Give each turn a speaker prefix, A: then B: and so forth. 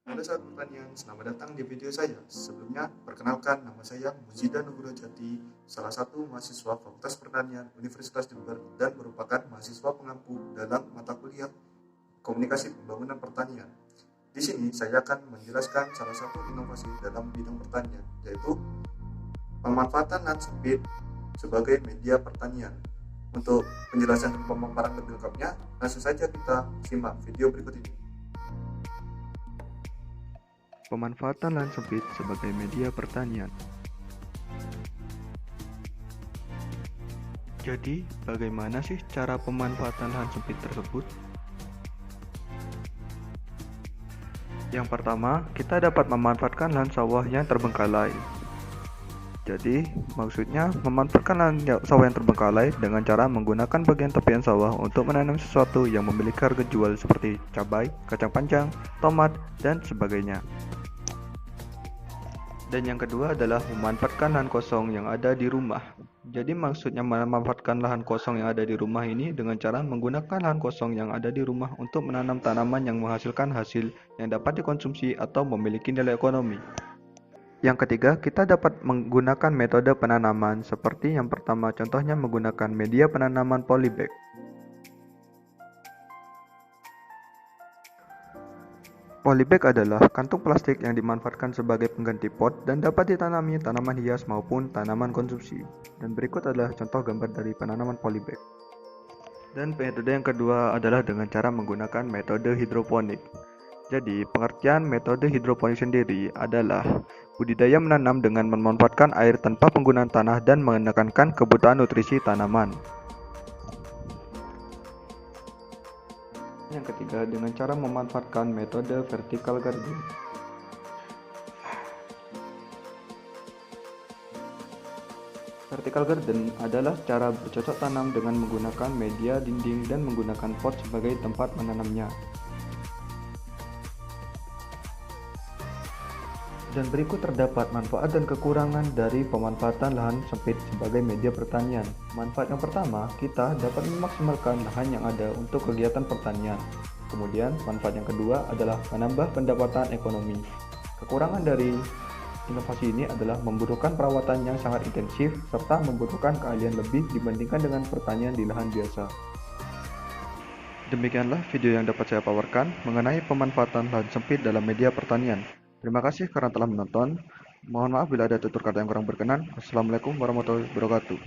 A: Halo sahabat pertanian, selamat datang di video saya. Sebelumnya, perkenalkan nama saya Muzida Nugroho Jati, salah satu mahasiswa Fakultas Pertanian Universitas Jember dan merupakan mahasiswa pengampu dalam mata kuliah Komunikasi Pembangunan Pertanian. Di sini saya akan menjelaskan salah satu inovasi dalam bidang pertanian, yaitu pemanfaatan lahan sempit sebagai media pertanian. Untuk penjelasan dan pemaparan lebih lengkapnya, langsung saja kita simak video berikut ini.
B: Pemanfaatan lahan sempit sebagai media pertanian. Jadi, bagaimana sih cara pemanfaatan lahan sempit tersebut? Yang pertama, kita dapat memanfaatkan lahan sawah yang terbengkalai. Jadi, maksudnya memanfaatkan lahan sawah yang terbengkalai dengan cara menggunakan bagian tepian sawah untuk menanam sesuatu yang memiliki harga jual seperti cabai, kacang panjang, tomat, dan sebagainya. Dan yang kedua adalah memanfaatkan lahan kosong yang ada di rumah. Jadi maksudnya memanfaatkan lahan kosong yang ada di rumah ini dengan cara menggunakan lahan kosong yang ada di rumah untuk menanam tanaman yang menghasilkan hasil yang dapat dikonsumsi atau memiliki nilai ekonomi. Yang ketiga, kita dapat menggunakan metode penanaman seperti yang pertama, contohnya menggunakan media penanaman polybag. Polybag adalah kantung plastik yang dimanfaatkan sebagai pengganti pot dan dapat ditanami tanaman hias maupun tanaman konsumsi. Dan berikut adalah contoh gambar dari penanaman polybag. Dan metode yang kedua adalah dengan cara menggunakan metode hidroponik. Jadi, pengertian metode hidroponik sendiri adalah budidaya menanam dengan memanfaatkan air tanpa penggunaan tanah dan menekankan kebutuhan nutrisi tanaman. Yang ketiga, dengan cara memanfaatkan metode vertical gardening. Vertical garden adalah cara bercocok tanam dengan menggunakan media dinding dan menggunakan pot sebagai tempat menanamnya. Dan berikut terdapat manfaat dan kekurangan dari pemanfaatan lahan sempit sebagai media pertanian. Manfaat yang pertama, kita dapat memaksimalkan lahan yang ada untuk kegiatan pertanian. Kemudian, manfaat yang kedua adalah menambah pendapatan ekonomi. Kekurangan dari inovasi ini adalah membutuhkan perawatan yang sangat intensif serta membutuhkan keahlian lebih dibandingkan dengan pertanian di lahan biasa. Demikianlah video yang dapat saya paparkan mengenai pemanfaatan lahan sempit dalam media pertanian. Terima kasih karena telah menonton. Mohon maaf bila ada tutur kata yang kurang berkenan. Wassalamualaikum warahmatullahi wabarakatuh.